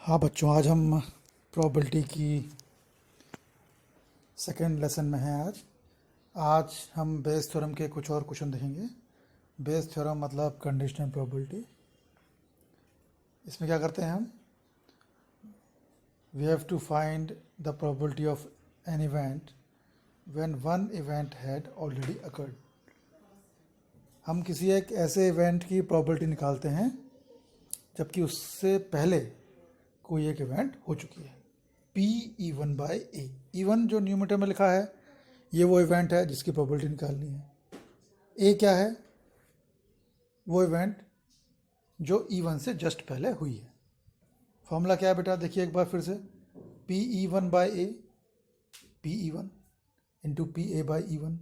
हाँ बच्चों, आज हम प्रोबेबिलिटी की सेकेंड लेसन में हैं। आज हम बेस थ्योरम के कुछ और क्वेश्चन देखेंगे। बेस थ्योरम मतलब कंडीशनल प्रोबेबिलिटी। इसमें क्या करते हैं हम, we have to find the probability of an event when one event had already occurred. हम किसी एक ऐसे इवेंट की प्रोबेबिलिटी निकालते हैं जबकि उससे पहले कोई एक इवेंट हो चुकी है। P E one by A, even जो न्यूमरेटर में लिखा है ये वो इवेंट है जिसकी प्रोबेबिलिटी निकालनी है। ए क्या है? वो इवेंट जो ई वन से जस्ट पहले हुई है। फॉर्मूला क्या है बेटा? देखिए एक बार फिर से, P E one by A, P E one into P A by E one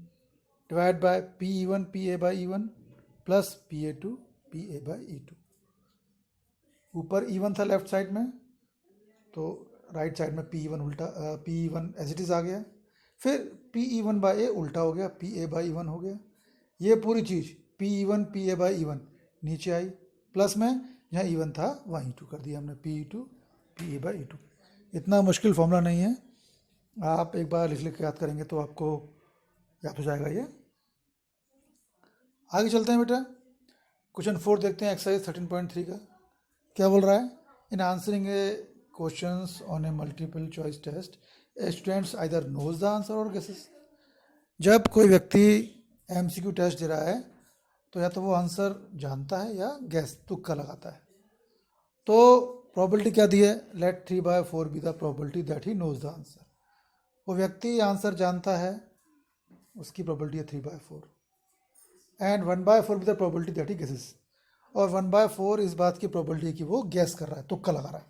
divide by P E one P A by E one plus P A two P A by E two. ऊपर E one था left side में, तो right side में P E one उल्टा, P E one as it is आ गया। फिर P E one by A उल्टा हो गया, P A by E one हो गया। ये पूरी चीज़ P E one P A by E one नीचे आई, प्लस में जहाँ ई वन था वहाँ ई टू कर दिया हमने, P E two P A by E two. इतना मुश्किल फॉर्मूला नहीं है, आप एक बार लिख लिख के याद करेंगे तो आपको याद हो जाएगा ये। आगे चलते हैं बेटा, क्वेश्चन 4 देखते हैं, एक्सरसाइज 13.3 का। क्या बोल रहा है? In answering a questions on a multiple choice test students either knows the answer or guesses. जब कोई व्यक्ति एमसीक्यू टेस्ट दे रहा है तो या तो वो आंसर जानता है या गैस तुक्का लगाता है। तो प्रोबेबिलिटी क्या दी है? Let 3/4 be the probability that he knows the answer. वो व्यक्ति आंसर जानता है, उसकी प्रोबेबिलिटी है 3/4, and 1/4 be the probability that he guesses. और 1/4 इस बात की प्रोबेबिलिटी की वो गैस कर रहा है, तुक्का लगा रहा है।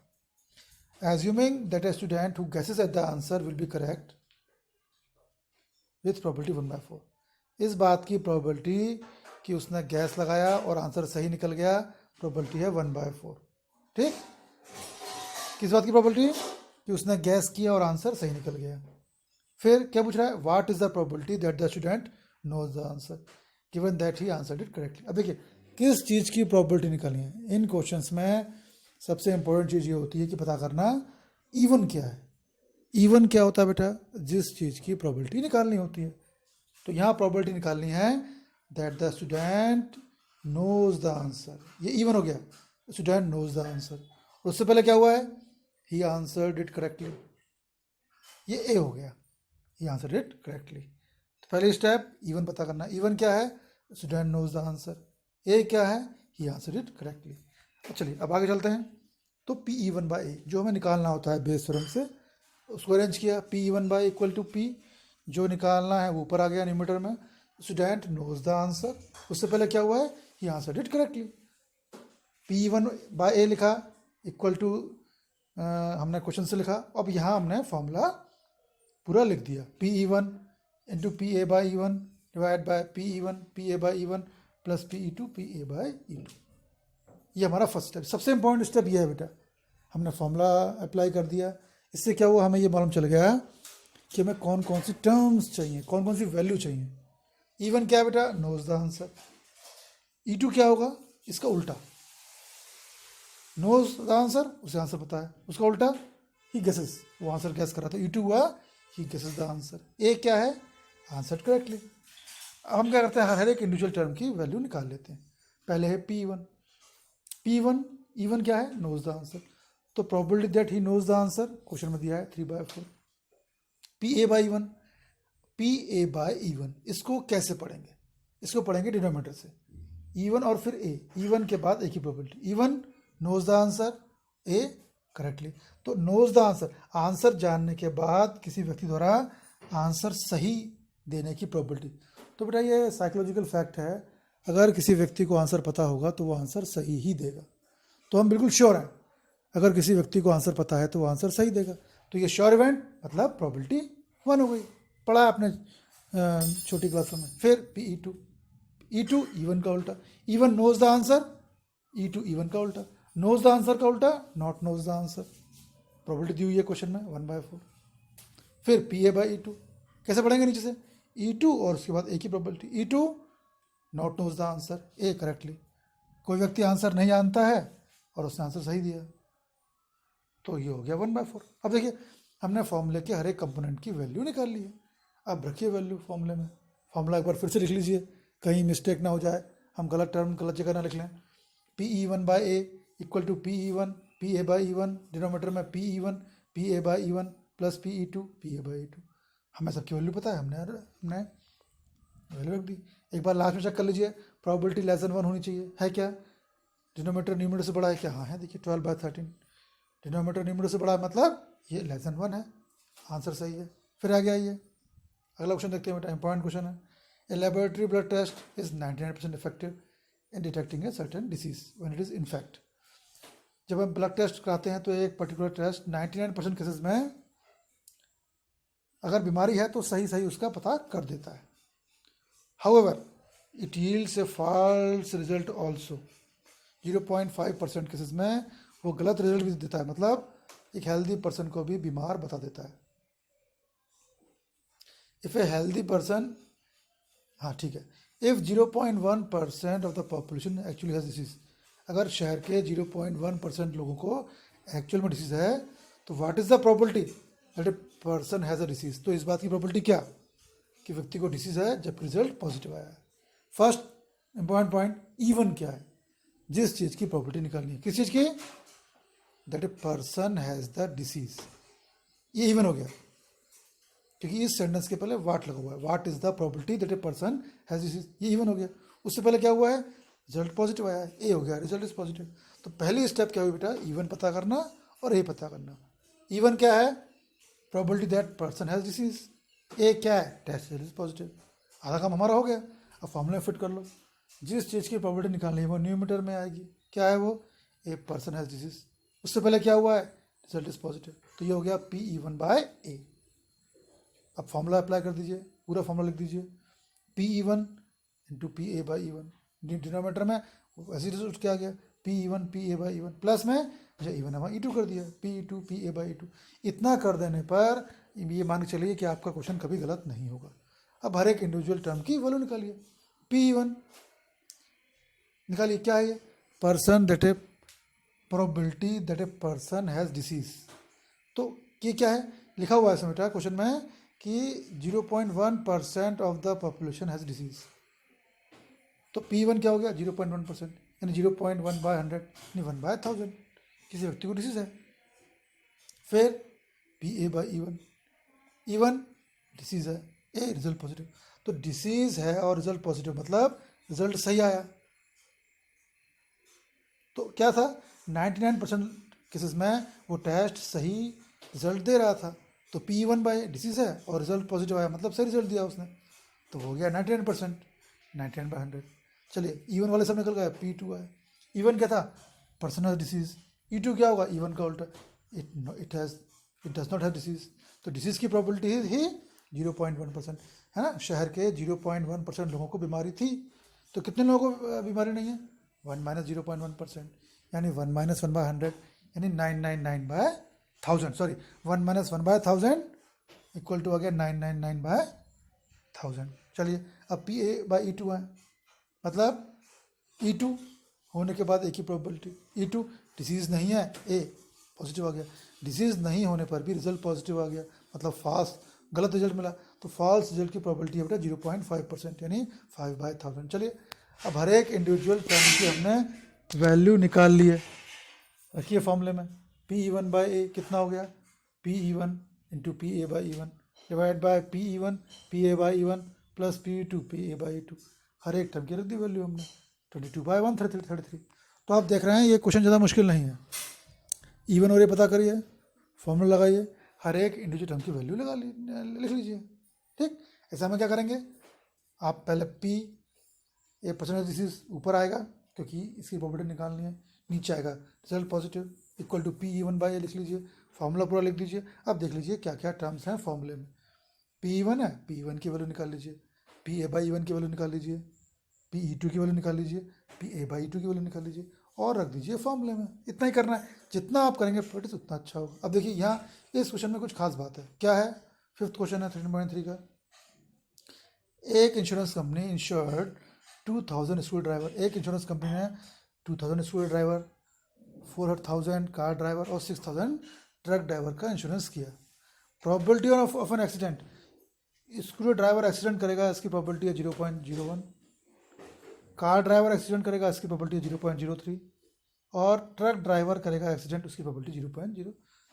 Assuming that a student who guesses at the answer will be correct with probability 1/4, इस बात की प्रोबेबिलिटी कि उसने गैस लगाया और आंसर सही निकल गया, प्रोबेबिलिटी है 1/4। ठीक, किस बात की प्रोबेबिलिटी? कि उसने गैस किया और आंसर सही निकल गया। फिर क्या पूछ रहा है? What is the probability that the student knows the answer given that he answered it correctly. अब देखिए किस चीज़ की प्रोबेबिलिटी निकालनी है। इन क्वेश्चंस में सबसे इंपॉर्टेंट चीज़ ये होती है कि पता करना इवन क्या है। इवन क्या होता है बेटा? जिस चीज़ की प्रोबेबिलिटी निकालनी होती है। तो यहाँ प्रोबेबिलिटी निकालनी है that the student knows the answer, ये इवन हो गया, स्टूडेंट नोज द आंसर। उससे पहले क्या हुआ है? ही आंसर्ड इट करेक्टली, ये ए हो गया, ही आंसर्ड इट करेक्टली। तो पहले स्टेप इवन पता करना। इवन क्या है? Student knows the answer. A क्या है? He answered it correctly. चलिए अब आगे चलते हैं। तो P E one by A जो हमें निकालना होता है बेस थ्योरम से, उसको अरेंज किया। P E one by equal to P, जो निकालना है वो ऊपर आ गया न्यूमरेटर में। स्टूडेंट नोज द आंसर, उससे पहले क्या हुआ है? He answered it correctly. P E one by A लिखा इक्वल टू, हमने क्वेश्चन से लिखा। अब यहाँ हमने फॉर्मूला पूरा लिख दिया, P E one into P A by E one divide by P E one P A by E one plus P E two P A by E two. ये हमारा फर्स्ट स्टेप, सबसे important step ये है बेटा। हमने formula apply कर दिया, इससे क्या हुआ? हमें ये मालूम चल गया कि हमें कौन कौन सी टर्म्स चाहिए, कौन कौन सी वैल्यू चाहिए। इवन क्या है बेटा? Knows the answer. E two क्या होगा? इसका उल्टा, नोज द आंसर उसे आंसर पता है, उसका उल्टा ही गेसेस, वो आंसर गैस कर रहा था। ई टू हुआ he guesses the answer. A क्या है? Answer correctly. अब हम क्या करते हैं? हर एक इंडिविजुअल टर्म की वैल्यू निकाल लेते हैं। पहले है P one, P one E one क्या है? Knows the answer. तो probability that he knows the answer question में दिया है 3/4। P A by one, P A by E one, इसको कैसे पढ़ेंगे? इसको पढ़ेंगे डिनोमिनेटर से, इवन और फिर ए, इवन के बाद एक ही probability. E one knows the answer, A correctly. तो नोज द आंसर, आंसर जानने के बाद किसी व्यक्ति द्वारा आंसर सही देने की प्रोबेबिलिटी। तो बेटा ये साइकोलॉजिकल फैक्ट है, अगर किसी व्यक्ति को आंसर पता होगा तो वो आंसर सही ही देगा। तो हम बिल्कुल श्योर हैं, अगर किसी व्यक्ति को आंसर पता है तो वो आंसर सही देगा। तो ये श्योर इवेंट मतलब प्रोबेबिलिटी 1 हो गई, पढ़ा आपने छोटी क्लासों में। फिर P E two, E two E one का उल्टा, E one knows the answer, E two E one का उल्टा, नोज द आंसर का उल्टा not knows the answer. Probability दी हुई है क्वेश्चन में 1/4। फिर P A by E two, कैसे पढ़ेंगे? नीचे से ई टू और उसके बाद एक ही probability, E two not knows the answer, A correctly. कोई व्यक्ति आंसर नहीं जानता है और उसने आंसर सही दिया, तो ये हो गया 1/4। अब देखिए हमने फॉर्मूले के हर एक कंपोनेंट की वैल्यू निकाल ली है। अब रखिए वैल्यू फॉर्मूले में, फॉर्मूला एक बार फिर से लिख लीजिए, कहीं मिस्टेक ना हो जाए, हम गलत टर्म गलत जगह ना लिख लें। PE1/A equal to PE1 PA/E1, denominator में PE1 PA/E1 plus PE2 PA/E2। हमें सबकी वैल्यू पता है, हमने वैल्यू रख दी। एक बार लास्ट में चेक कर लीजिए, प्रोबेबिलिटी लेस देन 1 होनी चाहिए, है क्या? डिनोमीटर न्यूमरेटर से बड़ा है क्या? हाँ है, देखिए 12/13। डिनोमीटर न्यूमरेटर से बड़ा है मतलब ये लेस देन 1 है, आंसर सही है। फिर आगे आइए, अगला क्वेश्चन देखते हैं बेटा, इंपॉर्टेंट क्वेश्चन है। A laboratory blood test is 99% effective in detecting a certain disease when it is in fact. जब हम ब्लड टेस्ट कराते हैं तो एक पर्टिकुलर टेस्ट 99% केसेस में अगर बीमारी है तो सही सही उसका पता कर देता है। However, it yields a false result also. 0.5% cases में वो गलत रिजल्ट भी देता है, मतलब एक हेल्दी पर्सन को भी बीमार बता देता है। इफ ए हेल्दी पर्सन, हाँ ठीक है, if 0.1% of the population actually has disease, अगर शहर के 0.1% लोगों को एक्चुअल में डिसीज है तो what is the probability that a person has a disease? तो इस बात की प्रोबेबिलिटी क्या कि व्यक्ति को डिसीज है जब रिजल्ट पॉजिटिव आया है। फर्स्ट इंपॉर्टेंट पॉइंट, इवन क्या है? जिस चीज़ की प्रोबेबिलिटी निकालनी है, किस चीज़ की? That a person has the disease, ये इवन हो गया क्योंकि इस सेंटेंस के पहले वाट लगा हुआ है। What is the probability that a person has disease, ये इवन हो गया। उससे पहले क्या हुआ है? रिजल्ट पॉजिटिव आया है, ए हो गया, रिजल्ट इज पॉजिटिव। तो पहली स्टेप क्या हुई बेटा? इवन पता करना और ए पता करना। इवन क्या है? Probability that person has disease. A क्या है? Test result positive. आधा काम हमारा हो गया। अब फॉर्मूला फिट कर लो, जिस चीज़ की प्रोबेबिलिटी निकालनी है वो न्यूमरेटर में आएगी। क्या है वो? A person has disease. उससे पहले क्या हुआ है? Result is positive. तो ये हो गया PE1/A। अब फॉर्मूला अप्लाई कर दीजिए, पूरा फॉर्मूला लिख दीजिए, PE1 इंटू PA/E1। डिनोमीटर में ऐसे रिजल्ट क्या आ गया? PE1 PA/E1 प्लस में मुझे E1 हमारा E2 कर दिया, PE2 PA/E2। इतना कर देने पर ये मान के चलिए कि आपका क्वेश्चन कभी गलत नहीं होगा। अब हर एक इंडिविजुअल टर्म की वैल्यू निकालिए। PE1 निकालिए, क्या है ये? Person that A probability that a person has disease. तो ये क्या है? लिखा हुआ है इसमें बेटा क्वेश्चन में कि 0.1% of the population has disease. तो P1 क्या हो गया? 0.1%, यानी 0.1/100 यानी 1/1000 किसी व्यक्ति को डिसीज है। फिर PA/E1, E1 डिसीज है, ए रिजल्ट पॉजिटिव। तो डिसीज है और रिजल्ट पॉजिटिव मतलब रिजल्ट सही आया। तो क्या था? 99% केसेस में वो टेस्ट सही रिजल्ट दे रहा था। तो P1/A डिसीज है और रिजल्ट पॉजिटिव आया मतलब सही रिजल्ट दिया उसने, तो हो गया 99%, 99/100। चलिए E1 वाले सब निकल गए, P2 आया। E1 क्या था? Person has disease. E2 क्या होगा? E1 का उल्टा, it does not have disease. तो डिसीज की प्रोबेबिलिटी ही 0.1%, है ना। शहर के 0.1% लोगों को बीमारी थी, तो कितने लोगों को बीमारी नहीं है? 1 - 0.1%, यानी 1 - 1/100 यानी 999/1000। सॉरी, 1 - 1/1000 इक्वल टू आ गया 999/1000। चलिए अब PA/E2 है, मतलब E2 होने के बाद एक ही प्रोबेबिलिटी, E2 डिसीज नहीं है, ए पॉजिटिव आ गया। डिसीज नहीं होने पर भी रिजल्ट पॉजिटिव आ गया, मतलब फॉल्स, गलत रिजल्ट मिला। तो फॉल्स रिजल्ट की प्रोबेबिलिटी है बेटा 0.5% यानी 5/1000। चलिए अब हर एक इंडिविजुअल टर्म की हमने वैल्यू निकाल ली है। रखिए फॉर्मूले में, PE1/A कितना हो गया? PE1 into PA/E1 divide by PE1 PA/E1 plus PE2 PA/E2। हर एक टर्म की रख दी वैल्यू हमने, 22/133। तो आप देख रहे हैं ये क्वेश्चन ज़्यादा मुश्किल नहीं है। E1 और ये पता करिए, फॉर्मूला लगाइए, हर एक इंडिविजुअल टर्म की वैल्यू लिख लीजिए। ठीक, ऐसा में क्या करेंगे? आप पहले P ए परसेंटेज डिसीज ऊपर आएगा क्योंकि इसकी प्रोबेबिलिटी निकालनी है, नीचे आएगा result positive equal to PE1/A लिख लीजिए, फॉर्मूला पूरा लिख दीजिए। अब देख लीजिए क्या क्या टर्म्स हैं फॉर्मूले में। PE1 है, PE1 की वैल्यू निकाल लीजिए, PA/E1 की वैल्यू निकाल लीजिए, PE2 की वैल्यू निकाल लीजिए, PA/E2 की वैल्यू निकाल लीजिए और रख दीजिए फॉर्मूले में। इतना ही करना है, जितना आप करेंगे प्रैक्टिस उतना अच्छा होगा। अब देखिए यहाँ इस क्वेश्चन में कुछ खास बात है, क्या है? 5th क्वेश्चन है 13.3 का। एक insurance company insured 2000 school driver, एक इंश्योरेंस कंपनी ने 2000 स्कूल ड्राइवर 400,000 कार ड्राइवर और 6,000 ट्रक ड्राइवर का इंश्योरेंस किया। Probability of an accident, scooter driver accident करेगा, इसकी प्रोबेबिलिटी है 0.01। कार ड्राइवर एक्सीडेंट करेगा, इसकी प्रोबेबिलिटी है 0.03। और ट्रक ड्राइवर करेगा एक्सीडेंट, उसकी प्रोबेबिलिटी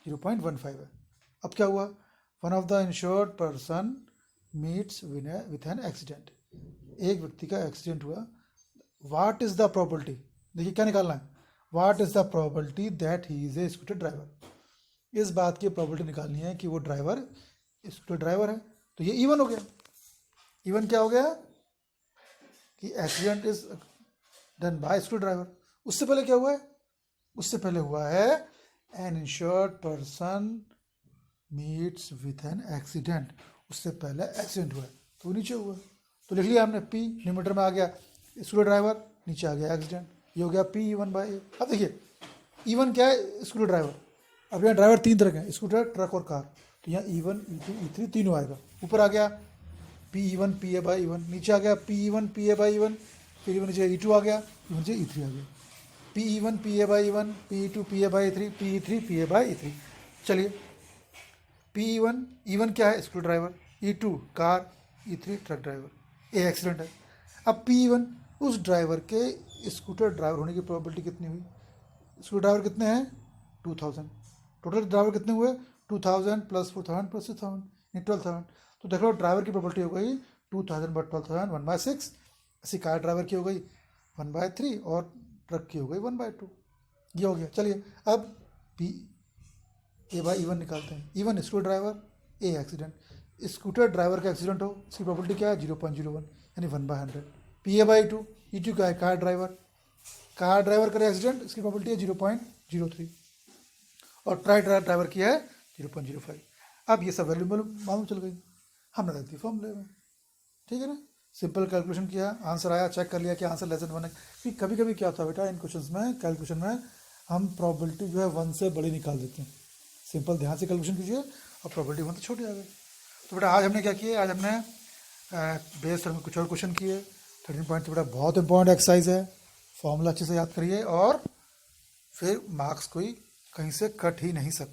0.15 है। अब क्या हुआ, one of the insured person meets with an accident, एक व्यक्ति का एक्सीडेंट हुआ। व्हाट इज द प्रोबेबिलिटी, देखिए क्या निकालना है, what is the probability that he is a scooter driver. इस बात की प्रोबेबिलिटी निकालनी है कि वो ड्राइवर स्कूटर ड्राइवर है। तो ये इवन हो गया। इवन क्या हो गया कि accident is done by scooter driver. उससे पहले क्या हुआ है, उससे पहले हुआ है an insured person meets with an accident, उससे पहले एक्सीडेंट हुआ है तो नीचे हुआ। तो लिख लिया हमने, पी न्यूमरेटर में आ गया स्कूटर ड्राइवर, नीचे आ गया एक्सीडेंट, ये हो गया पी इवन बाय ए। अब देखिए इवन क्या है, स्कूटर ड्राइवर। अब यहाँ ड्राइवर तीन तरह के हैं, स्कूटर, ट्रक और कार। तो यहाँ E1, E2, E3 तीनों आएगा। ऊपर आ गया P1 PA बाई E1, नीचे आ गया P1 PA बाई E1, फिर नीचे E2 आ गया, नीचे E3 आ गया। P1 PA by E1, P2 PA by E3, P3 PA by E3। चलिए P1 E1 क्या है, scooter driver, E2 car, E3 truck driver, A accident है। अब P1 उस ड्राइवर के स्कूटर ड्राइवर होने की प्रोबेबिलिटी कितनी हुई, स्कूटर ड्राइवर कितने हैं 2000, टोटल ड्राइवर कितने हुए 2000 प्लस 4000 प्लस 6000 यानी 12000। तो देख लो ड्राइवर की प्रोबेबिलिटी हो गई 2000 बट 12000 1/6। ऐसी कार ड्राइवर की हो गई 1/3 और ट्रक की हो गई 1/2। ये हो गया। चलिए अब P A बाई E1 निकालते हैं। E1 scooter driver, A accident, scooter driver का एक्सीडेंट हो, इसकी प्रोबेबिलिटी क्या है 0.01 यानी 1/100। PA बाई E2, E2 क्या है कार ड्राइवर, कार ड्राइवर करे एक्सीडेंट, इसकी प्रोबेबिलिटी है 0.03 और ट्रक ड्राइवर की है 0.05। अब ये सब वैल्यू मालूम चल गई, हमने रख दी फॉर्मूले में, ठीक है ना। सिंपल कैलकुलेशन किया, आंसर आया, चेक कर लिया कि आंसर लेस देन 1 है। कि कभी कभी क्या होता है बेटा, इन क्वेश्चंस में कैलकुलेशन में हम प्रोबेबिलिटी जो है 1 से बड़ी निकाल देते हैं। सिंपल ध्यान से कैलकुलेशन कीजिए और प्रोबेबिलिटी 1 से छोटी आ गई। तो बेटा आज हमने क्या किया, आज हमने बेस में कुछ और क्वेश्चन किए। 13 पॉइंट तो बेटा बहुत इंपॉर्टेंट एक्सरसाइज है, फॉर्मूला अच्छे से याद करिए और फिर मार्क्स कोई कहीं से कट ही नहीं सकता।